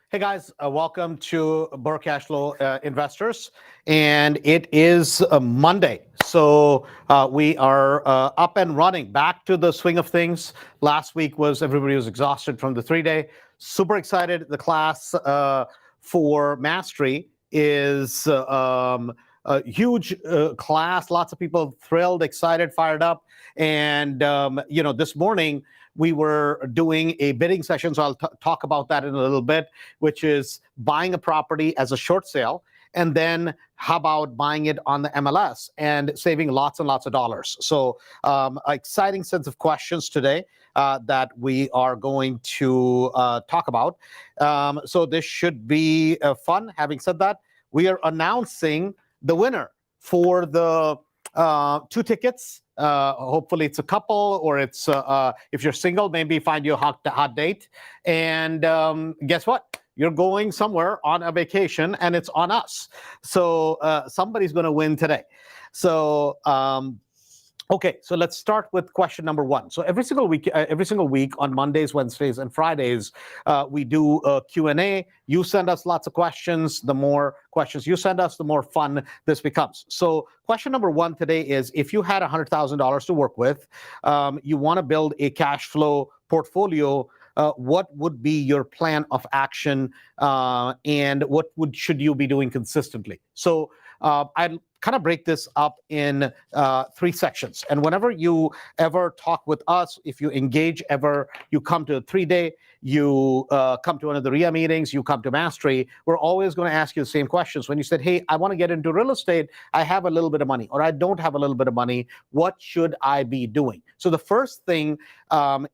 Hey guys, welcome to BRRRRCashFlow investors, and it is Monday, so we are up and running, back to the swing of things. Last week everybody was exhausted from the 3-day. Super excited. The class for mastery is a huge class. Lots of people thrilled, excited, fired up, and this morning we were doing a bidding session, so I'll talk about that in a little bit, which is buying a property as a short sale, and then how about buying it on the MLS and saving lots and lots of dollars. So exciting sense of questions today that we are going to talk about. So this should be fun. Having said that, we are announcing the winner for the 2 tickets. Hopefully it's a couple, or it's if you're single, maybe find you a hot date. And guess what? You're going somewhere on a vacation, and it's on us. So somebody's going to win today. So okay, so let's start with question number 1. So every single week on Mondays, Wednesdays, and Fridays, we do a Q&A. You send us lots of questions. The more questions you send us, the more fun this becomes. So question number 1 today is, if you had $100,000 to work with, you want to build a cash flow portfolio, what would be your plan of action, and what should you be doing consistently? So I'd kind of break this up in 3 sections. And whenever you ever talk with us, if you engage ever, you come to a 3-day, you come to one of the RIA meetings, you come to Mastery, we're always going to ask you the same questions. When you said, hey, I want to get into real estate, I have a little bit of money, or I don't have a little bit of money, what should I be doing? So the first thing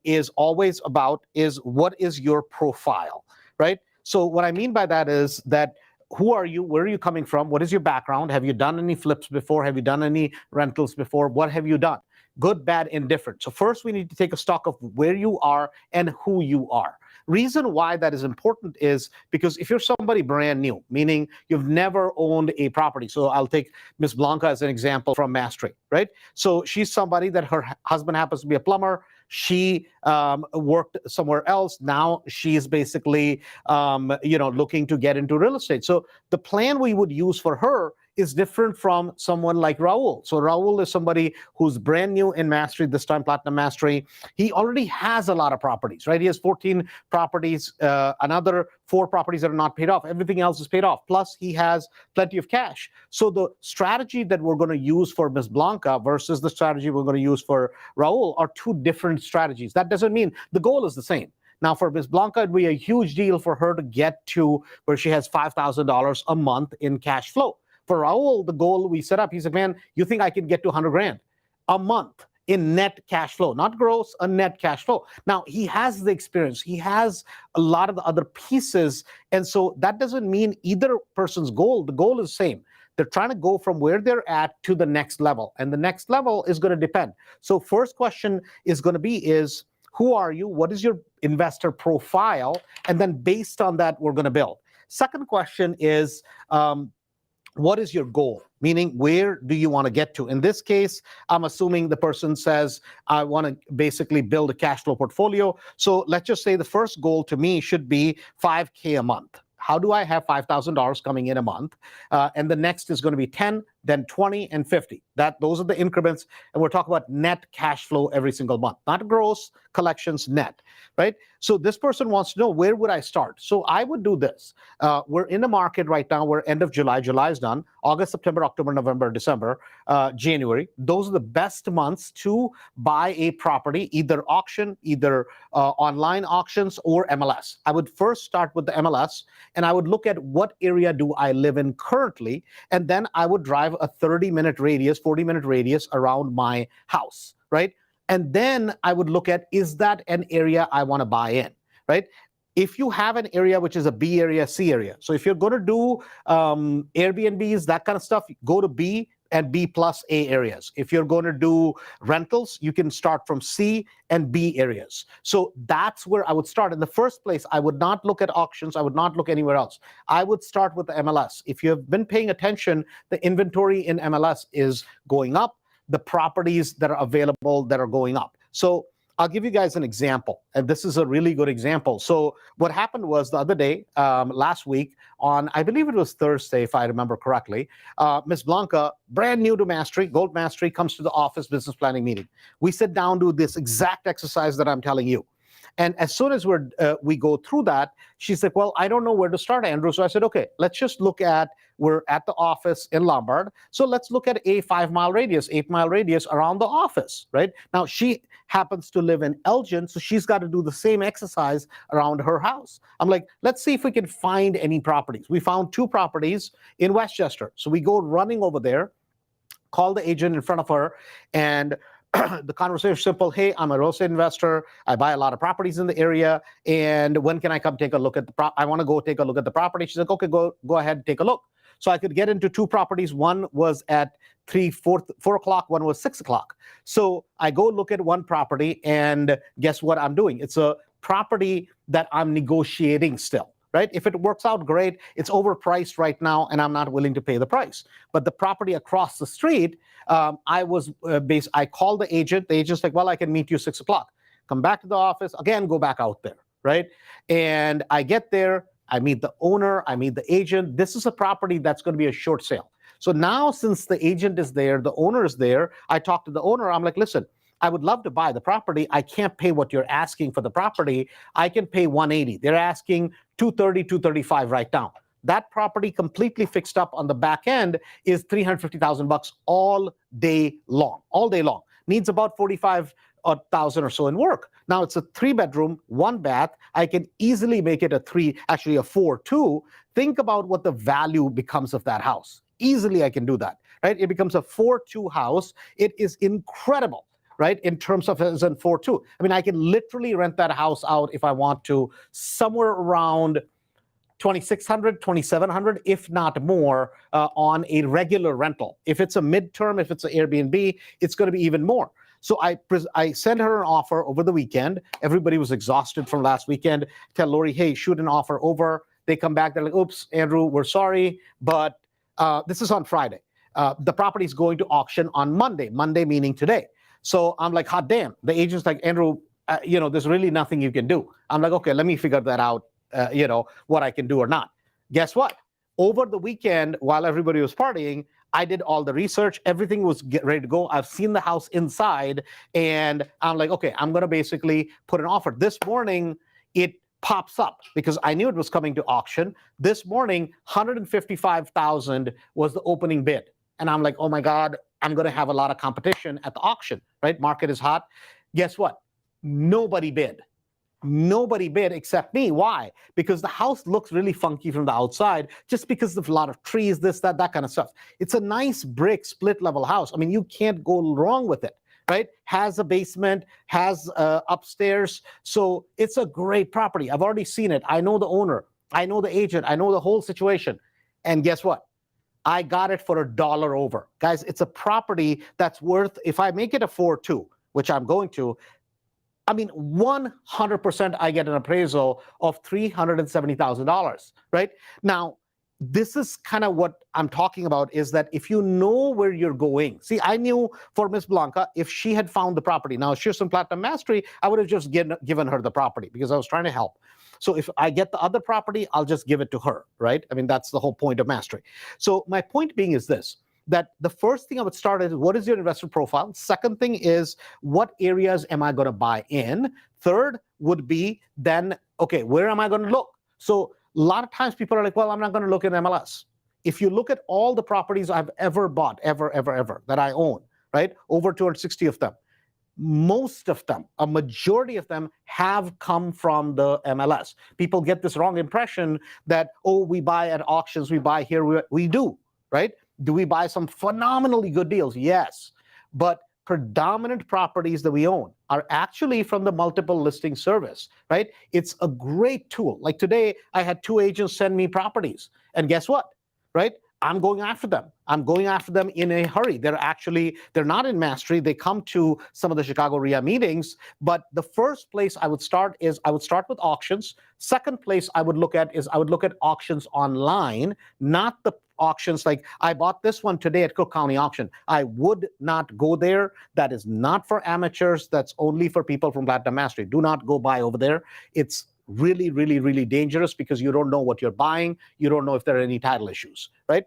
is always about is, what is your profile, right? So what I mean by that is that, who are you? Where are you coming from? What is your background? Have you done any flips before? Have you done any rentals before? What have you done? Good, bad, indifferent. So first we need to take a stock of where you are and who you are. Reason why that is important is because if you're somebody brand new, meaning you've never owned a property. So I'll take Miss Blanca as an example from Mastery, right? So she's somebody that her husband happens to be a plumber. She worked somewhere else. Now she's basically, looking to get into real estate. So the plan we would use for her is different from someone like Raul. So Raul is somebody who's brand new in Mastery, this time Platinum Mastery. He already has a lot of properties, right? He has 14 properties, another 4 properties that are not paid off. Everything else is paid off. Plus, he has plenty of cash. So the strategy that we're going to use for Ms. Blanca versus the strategy we're going to use for Raul are 2 different strategies. That doesn't mean the goal is the same. Now, for Ms. Blanca, it'd be a huge deal for her to get to where she has $5,000 a month in cash flow. For Raul, the goal we set up, he said, man, you think I can get to 100 grand a month in net cash flow, not gross, a net cash flow. Now, he has the experience. He has a lot of the other pieces. And so that doesn't mean either person's goal. The goal is the same. They're trying to go from where they're at to the next level. And the next level is going to depend. So first question is going to be is, who are you? What is your investor profile? And then based on that, we're going to build. Second question is, what is your goal? Meaning, where do you want to get to? In this case, I'm assuming the person says, I want to basically build a cash flow portfolio. So let's just say the first goal to me should be $5K a month. How do I have $5,000 coming in a month? And the next is going to be 10, then 20, and 50. Those are the increments. And we're talking about net cash flow every single month, not gross collections, net, right? So this person wants to know, where would I start? So I would do this. We're in the market right now. We're end of July. July is done. August, September, October, November, December, January. Those are the best months to buy a property, either auction, either online auctions or MLS. I would first start with the MLS, and I would look at what area do I live in currently, and then I would drive a 30-minute radius, 40-minute radius around my house, right? And then I would look at, is that an area I want to buy in, right? If you have an area which is a B area, C area. So if you're going to do Airbnbs, that kind of stuff, go to B and B plus A areas. If you're going to do rentals, you can start from C and B areas. So that's where I would start. In the first place, I would not look at auctions. I would not look anywhere else. I would start with the MLS. If you've been paying attention, the inventory in MLS is going up. The properties that are available that are going up. So I'll give you guys an example, and this is a really good example. So what happened was the other day, last week, on I believe it was Thursday, if I remember correctly, Ms. Blanca, brand new to Mastery, Gold Mastery, comes to the office business planning meeting. We sit down, do this exact exercise that I'm telling you. And as soon as we go through that, she's like, well, I don't know where to start, Andrew. So I said, okay, let's just look at, we're at the office in Lombard. So let's look at a 5-mile radius, 8-mile radius around the office, right? Now, she happens to live in Elgin, so she's got to do the same exercise around her house. I'm like, let's see if we can find any properties. We found 2 properties in Westchester. So we go running over there, call the agent in front of her, and the conversation is simple. Hey, I'm a real estate investor. I buy a lot of properties in the area. And when can I come take a look at I want to go take a look at the property. She's like, okay, go ahead and take a look. So I could get into 2 properties. One was at 4 o'clock. One was 6 o'clock. So I go look at one property, and guess what I'm doing? It's a property that I'm negotiating still. Right? If it works out, great. It's overpriced right now, and I'm not willing to pay the price. But the property across the street, I called the agent. The agent's like, well, I can meet you 6 o'clock. Come back to the office, again, go back out there, right? And I get there, I meet the owner, I meet the agent. This is a property that's going to be a short sale. So now, since the agent is there, the owner is there, I talk to the owner. I'm like, listen, I would love to buy the property. I can't pay what you're asking for the property. I can pay 180. They're asking 230, 235 right now. That property completely fixed up on the back end is $350,000 all day long. All day long. Needs about 45,000 or so in work. Now it's a 3-bedroom, 1 bath. I can easily make it a 4-2. Think about what the value becomes of that house. Easily I can do that, right? It becomes a 4-2 house. It is incredible, right? In terms of as in 4-2. I mean, I can literally rent that house out if I want to somewhere around $2,600, $2,700, if not more, on a regular rental. If it's a midterm, if it's an Airbnb, it's going to be even more. So I sent her an offer over the weekend. Everybody was exhausted from last weekend. Tell Lori, hey, shoot an offer over. They come back. They're like, oops, Andrew, we're sorry, but this is on Friday. The property is going to auction on Monday. Monday meaning today. So I'm like, hot damn. The agent's like, Andrew, there's really nothing you can do. I'm like, okay, let me figure that out. What I can do or not. Guess what? Over the weekend, while everybody was partying, I did all the research. Everything was ready to go. I've seen the house inside, and I'm like, okay, I'm going to basically put an offer. This morning, it pops up because I knew it was coming to auction. This morning, $155,000 was the opening bid. And I'm like, oh my God, I'm going to have a lot of competition at the auction, right? Market is hot. Guess what? Nobody bid. Nobody bid except me. Why? Because the house looks really funky from the outside, just because of a lot of trees, this, that kind of stuff. It's a nice brick split level house. I mean, you can't go wrong with it, right? Has a basement, has upstairs. So it's a great property. I've already seen it. I know the owner. I know the agent. I know the whole situation. And guess what? I got it for $1 over. Guys, it's a property that's worth, if I make it a 4-2, which I'm going to, I mean, 100% I get an appraisal of $370,000, right? Now, this is kind of what I'm talking about, is that if you know where you're going. See, I knew for Ms. Blanca, if she had found the property, now she's in Platinum Mastery, I would have just given her the property because I was trying to help. So if I get the other property, I'll just give it to her, right? I mean, that's the whole point of Mastery. So my point being is this, that the first thing I would start is, what is your investor profile? Second thing is, what areas am I going to buy in? Third would be then, okay, where am I going to look? So a lot of times people are like, well, I'm not going to look in MLS. If you look at all the properties I've ever bought, ever, that I own, right? Over 260 of them. Most of them, a majority of them have come from the MLS. People get this wrong impression that, oh, we buy at auctions, we buy here, we do, right? Do we buy some phenomenally good deals? Yes. But predominant properties that we own are actually from the multiple listing service, right? It's a great tool. Like today, I had 2 agents send me properties. And guess what, right? I'm going after them. I'm going after them in a hurry. They're not in Mastery. They come to some of the Chicago RIA meetings. But the first place I would start with auctions. Second place I would look at auctions online, not the auctions. Like I bought this one today at Cook County auction. I would not go there. That is not for amateurs. That's only for people from Platinum Mastery. Do not go buy over there. It's really, really, really dangerous because you don't know what you're buying. You don't know if there are any title issues, right?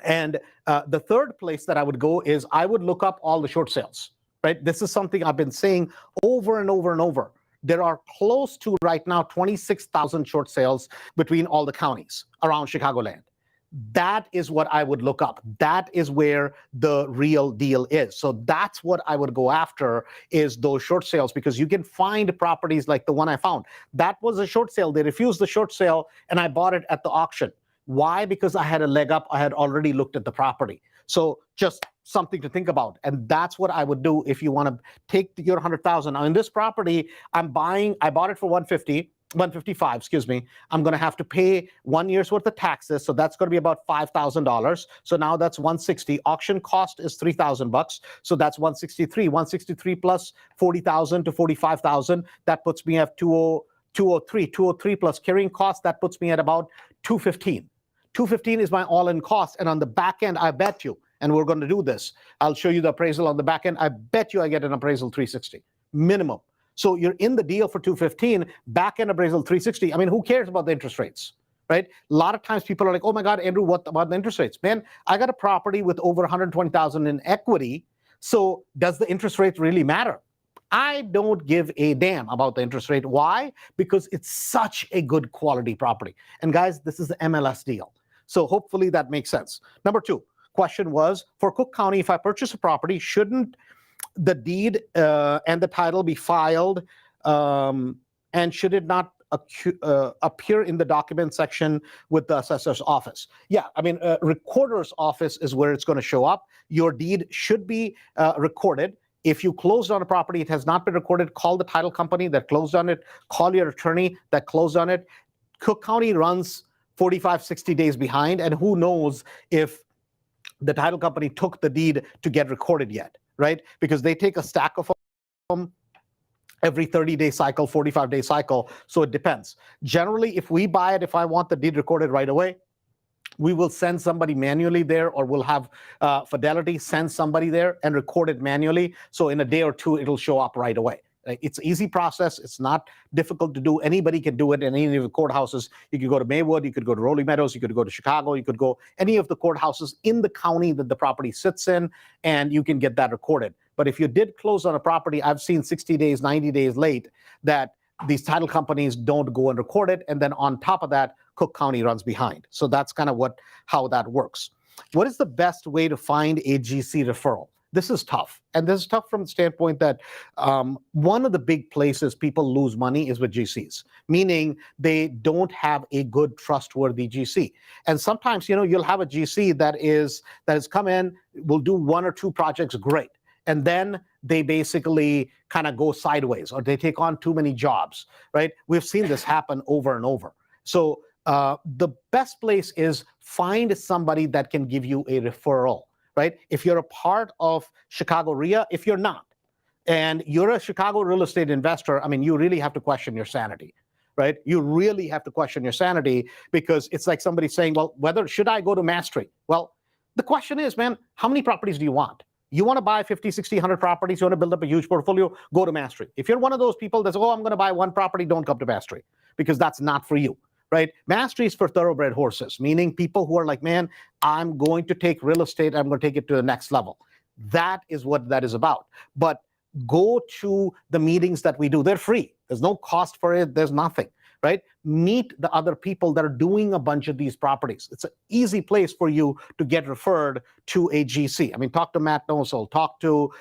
And the third place that I would go is I would look up all the short sales, right? This is something I've been saying over and over and over. There are close to right now 26,000 short sales between all the counties around Chicagoland. That is what I would look up. That is where the real deal is. So that's what I would go after, is those short sales, because you can find properties like the one I found. That was a short sale. They refused the short sale and I bought it at the auction. Why? Because I had a leg up. I had already looked at the property. So just something to think about. And that's what I would do if you want to take your 100,000. Now in this property, I bought it for 155, excuse me. I'm going to have to pay 1 year's worth of taxes. So that's going to be about $5,000. So now that's 160. Auction cost is $3,000. So that's 163 plus 40,000 to 45,000. That puts me at 203 plus carrying cost. That puts me at about 215. 215 is my all-in cost. And on the back end, I bet you, and we're going to do this, I'll show you the appraisal on the back end. I bet you I get an appraisal 360 minimum. So you're in the deal for 215, back end appraisal 360. I mean, who cares about the interest rates, right? A lot of times people are like, oh my God, Andrew, what about the interest rates? Man, I got a property with over 120,000 in equity. So does the interest rate really matter? I don't give a damn about the interest rate. Why? Because it's such a good quality property. And guys, this is the MLS deal. So hopefully that makes sense. Number two, question was, for Cook County, if I purchase a property, shouldn't the deed and the title be filed, and should it not appear in the document section with the assessor's office? Yeah, I mean, recorder's office is where it's going to show up. Your deed should be recorded. If you closed on a property, it has not been recorded, call the title company that closed on it, call your attorney that closed on it. Cook County runs 45, 60 days behind, and who knows if the title company took the deed to get recorded yet, right? Because they take a stack of them every 30-day cycle, 45-day cycle, so it depends. Generally, if we buy it, if I want the deed recorded right away, we will send somebody manually there, or we'll have Fidelity send somebody there and record it manually. So in a day or two, it'll show up right away. It's an easy process. It's not difficult to do. Anybody can do it in any of the courthouses. You could go to Maywood, you could go to Rolling Meadows, you could go to Chicago, you could go any of the courthouses in the county that the property sits in, and you can get that recorded. But if you did close on a property, I've seen 60 days, 90 days late, that these title companies don't go and record it. And then on top of that, Cook County runs behind. So that's kind of how that works. What is the best way to find a GC referral? This is tough. And this is tough from the standpoint that one of the big places people lose money is with GCs, meaning they don't have a good, trustworthy GC. And sometimes, you'll have a GC that has come in, will do 1 or 2 projects great. And then they basically kind of go sideways, or they take on too many jobs, right? We've seen this happen over and over. So the best place is find somebody that can give you a referral, right? If you're a part of Chicago REIA, if you're not, and you're a Chicago real estate investor, I mean, you really have to question your sanity, right? You really have to question your sanity, because it's like somebody saying, well, should I go to Mastery? Well, the question is, man, how many properties do you want? You want to buy 50, 60, 100 properties, you want to build up a huge portfolio, go to Mastery. If you're one of those people that's, I'm going to buy 1 property, don't come to Mastery, because that's not for you, right? Mastery is for thoroughbred horses, meaning people who are like, man, I'm going to take real estate, I'm going to take it to the next level. That is what that is about. But go to the meetings that we do. They're free. There's no cost for it. There's nothing, right? Meet the other people that are doing a bunch of these properties. It's an easy place for you to get referred to a GC. I mean, talk to Matt Nosel, talk to,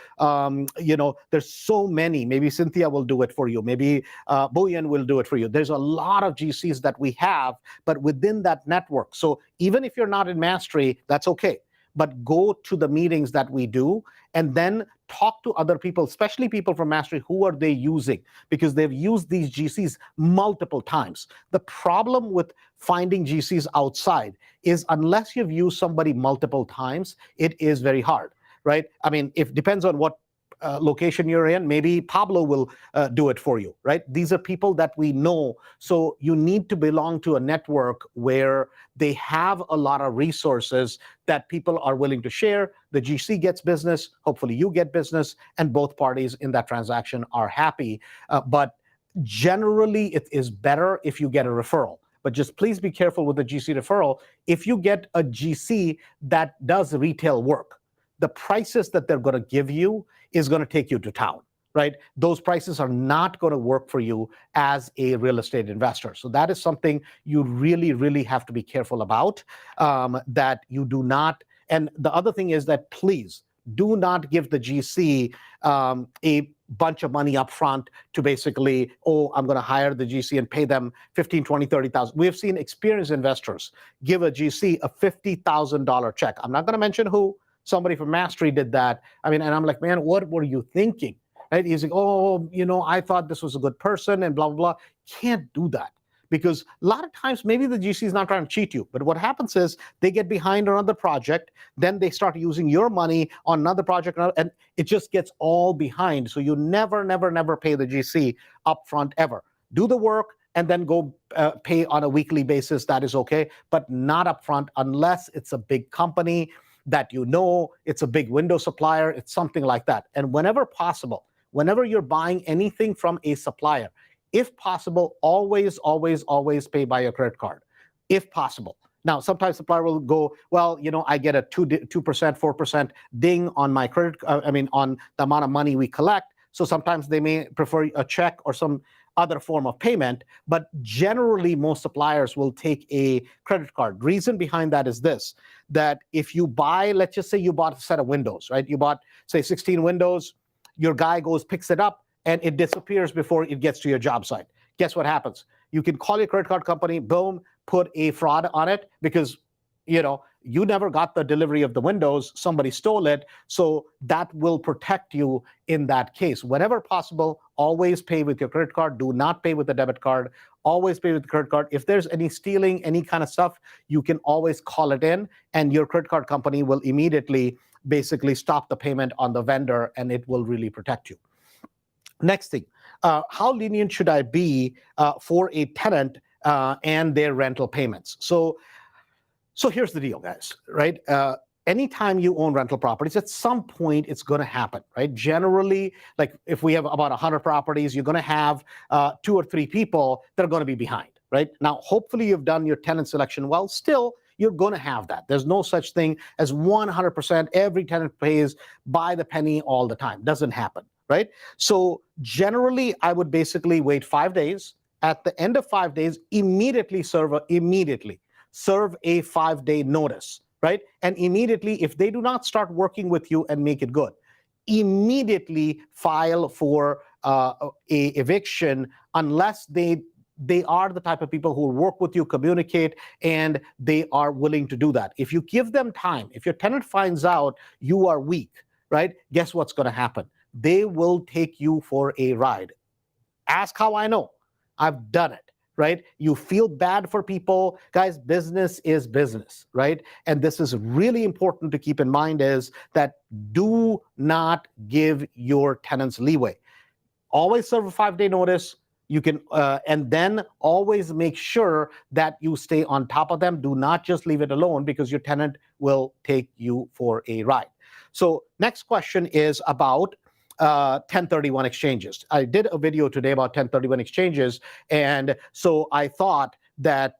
there's so many. Maybe Cynthia will do it for you. Maybe Boyan will do it for you. There's a lot of GCs that we have, but within that network. So even if you're not in Mastery, that's okay. But go to the meetings that we do, and then talk to other people, especially people from Mastery. Who are they using? Because they've used these GCs multiple times. The problem with finding GCs outside is, unless you've used somebody multiple times, it is very hard, right? I mean, it depends on what location you're in, maybe Pablo will do it for you, right? These are people that we know. So you need to belong to a network where they have a lot of resources that people are willing to share. The GC gets business, hopefully you get business, and both parties in that transaction are happy. But generally, it is better if you get a referral. But just please be careful with the GC referral. If you get a GC that does retail work, the prices that they're going to give you is going to take you to town, right? Those prices are not going to work for you as a real estate investor. So that is something you really, really have to be careful about, that you do not. And the other thing is that please do not give the GC a bunch of money up front to basically, oh, I'm going to hire the GC and pay them 15, 20, 30,000. We have seen experienced investors give a GC a $50,000 check. I'm not going to mention who. Somebody from Mastery did that. I mean, and I'm like, man, what were you thinking? Right? He's like, oh, I thought this was a good person and blah, blah, blah. Can't do that. Because a lot of times, maybe the GC is not trying to cheat you. But what happens is they get behind on another project. Then they start using your money on another project. And it just gets all behind. So you never, never, never pay the GC upfront ever. Do the work and then go pay on a weekly basis. That is okay. But not upfront unless it's a big company that it's a big window supplier, it's something like that. And whenever possible, whenever you're buying anything from a supplier, if possible, always, always, always pay by your credit card, if possible. Now, sometimes supplier will go, well, I get a 2%, 4% ding on my credit, on the amount of money we collect. So sometimes they may prefer a check or some other form of payment, but generally most suppliers will take a credit card. Reason behind that is this, that if you buy, let's just say you bought a set of windows, right? You bought, say, 16 windows, your guy goes, picks it up, and it disappears before it gets to your job site. Guess what happens? You can call your credit card company, boom, put a fraud on it because, you never got the delivery of the windows, somebody stole it, so that will protect you in that case. Whenever possible, always pay with your credit card. Do not pay with a debit card. Always pay with the credit card. If there's any stealing, any kind of stuff, you can always call it in, and your credit card company will immediately basically stop the payment on the vendor, and it will really protect you. Next thing, how lenient should I be for a tenant and their rental payments? So here's the deal, guys, right? Anytime you own rental properties, at some point it's going to happen, right? Generally, like if we have about 100 properties, you're going to have 2 or 3 people that are going to be behind, right? Now, hopefully you've done your tenant selection well. Still, you're going to have that. There's no such thing as 100% every tenant pays by the penny all the time. Doesn't happen, right? So generally, I would basically wait 5 days. At the end of 5 days, immediately serve a 5-day notice, right? And immediately, if they do not start working with you and make it good, immediately file for a eviction unless they are the type of people who work with you, communicate, and they are willing to do that. If you give them time, if your tenant finds out you are weak, right, guess what's going to happen? They will take you for a ride. Ask how I know. I've done it. Right? You feel bad for people. Guys, business is business, right? And this is really important to keep in mind is that do not give your tenants leeway. Always serve a 5-day notice. You can, and then always make sure that you stay on top of them. Do not just leave it alone because your tenant will take you for a ride. So next question is about 1031 exchanges. I did a video today about 1031 exchanges, and so I thought that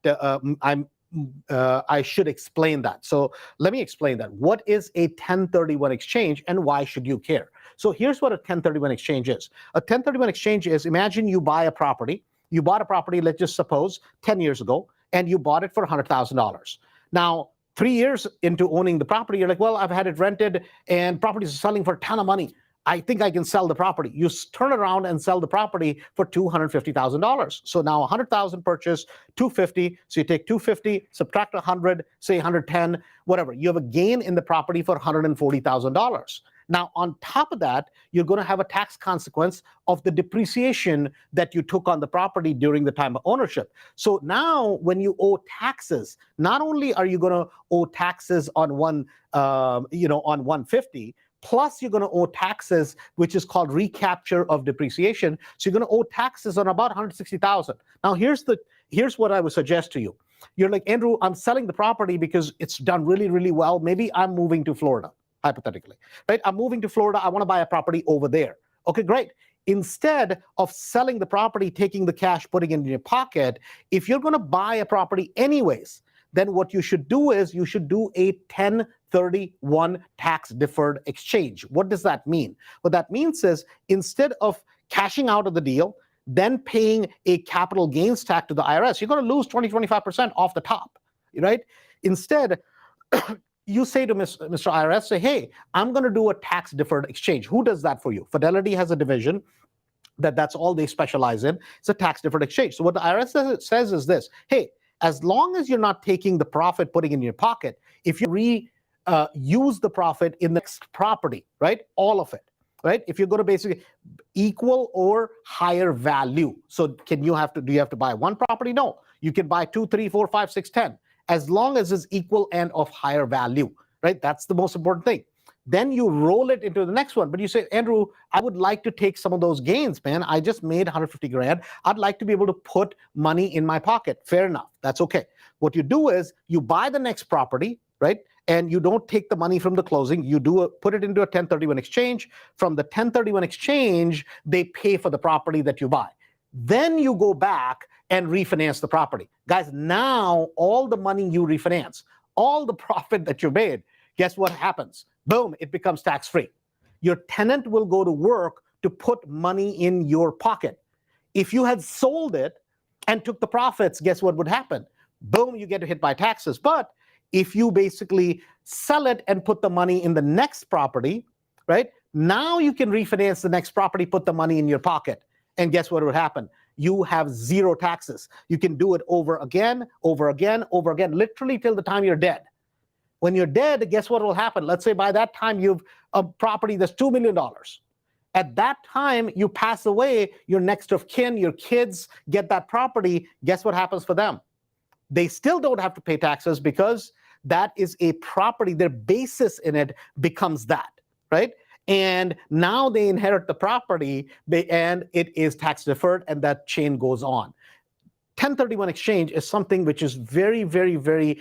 I should explain that. So let me explain that. What is a 1031 exchange and why should you care? So here's what a 1031 exchange is. A 1031 exchange is, imagine you buy a property. You bought a property, let's just suppose 10 years ago, and you bought it for $100,000. Now, 3 years into owning the property, you're like, well, I've had it rented and properties are selling for a ton of money. I think I can sell the property. You turn around and sell the property for $250,000. So now 100,000 purchase, 250. So you take 250, subtract 100, say 110, whatever. You have a gain in the property for $140,000. Now, on top of that, you're going to have a tax consequence of the depreciation that you took on the property during the time of ownership. So now when you owe taxes, not only are you going to owe taxes on on 150, plus you're going to owe taxes, which is called recapture of depreciation. So you're going to owe taxes on about $160,000. Now here's what I would suggest to you. You're like, Andrew, I'm selling the property because it's done really, really well. Maybe I'm moving to Florida, hypothetically, right? I'm moving to Florida. I want to buy a property over there. Okay, great. Instead of selling the property, taking the cash, putting it in your pocket, if you're going to buy a property anyways, then what you should do is you should do a 1031 tax deferred exchange. What does that mean? What that means is instead of cashing out of the deal, then paying a capital gains tax to the IRS, you're going to lose 20-25% off the top, right? Instead, you say to Mr. IRS, say, hey, I'm going to do a tax deferred exchange. Who does that for you? Fidelity has a division that's all they specialize in. It's a tax deferred exchange. So what the IRS says is this: hey, as long as you're not taking the profit, putting it in your pocket, if you use the profit in the next property, right, all of it, right? If you're going to basically equal or higher value. So do you have to buy one property? No, you can buy 2, 3, 4, 5, 6, 10, as long as it's equal and of higher value, right? That's the most important thing. Then you roll it into the next one. But you say, Andrew, I would like to take some of those gains, man. I just made 150 grand. I'd like to be able to put money in my pocket. Fair enough. That's okay. What you do is you buy the next property, right? And you don't take the money from the closing. You put it into a 1031 exchange. From the 1031 exchange, they pay for the property that you buy. Then you go back and refinance the property. Guys, now all the money you refinance, all the profit that you made, guess what happens? Boom, it becomes tax-free. Your tenant will go to work to put money in your pocket. If you had sold it and took the profits, guess what would happen? Boom, you get hit by taxes. But if you basically sell it and put the money in the next property, right? Now you can refinance the next property, put the money in your pocket. And guess what would happen? You have zero taxes. You can do it over again, literally till the time you're dead. When you're dead, guess what will happen? Let's say by that time you've a property that's $2 million. At that time you pass away, your next of kin, your kids get that property. Guess what happens for them? They still don't have to pay taxes because that is a property. Their basis in it becomes that, right? And now they inherit the property and it is tax deferred, and that chain goes on. 1031 exchange is something which is very, very, very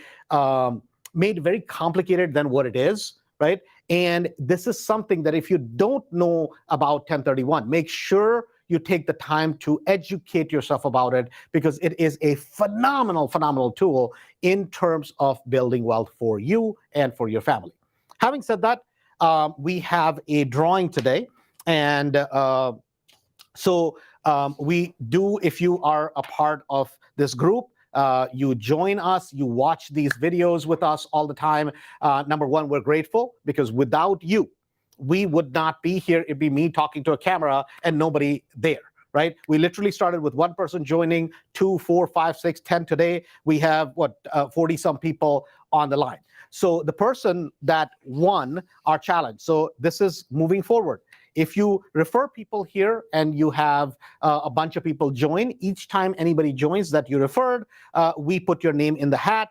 made very complicated than what it is, right? And this is something that if you don't know about 1031, make sure you take the time to educate yourself about it, because it is a phenomenal, phenomenal tool in terms of building wealth for you and for your family. Having said that, we have a drawing today. And we do, if you are a part of this group, you join us, you watch these videos with us all the time. Number one, we're grateful, because without you, we would not be here. It'd be me talking to a camera and nobody there, right? We literally started with one person joining, 2, 4, 5, 6, 10 today. We have 40 some people on the line. So the person that won our challenge. So this is moving forward. If you refer people here and you have a bunch of people join, each time anybody joins that you referred, we put your name in the hat.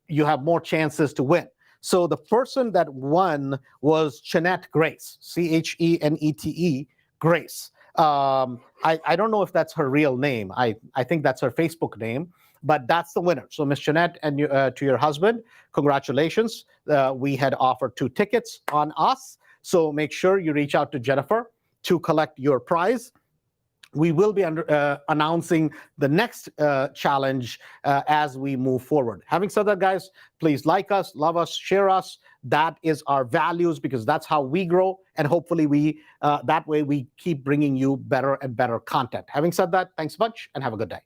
You have more chances to win. So the person that won was Chenette Grace, Chenete Grace. I don't know if that's her real name. I think that's her Facebook name, but that's the winner. So Miss Chenette, and to your husband, congratulations. We had offered 2 tickets on us. So make sure you reach out to Jennifer to collect your prize. We will be announcing the next challenge as we move forward. Having said that, guys, please like us, love us, share us. That is our values, because that's how we grow. And hopefully that way we keep bringing you better and better content. Having said that, thanks a bunch and have a good day.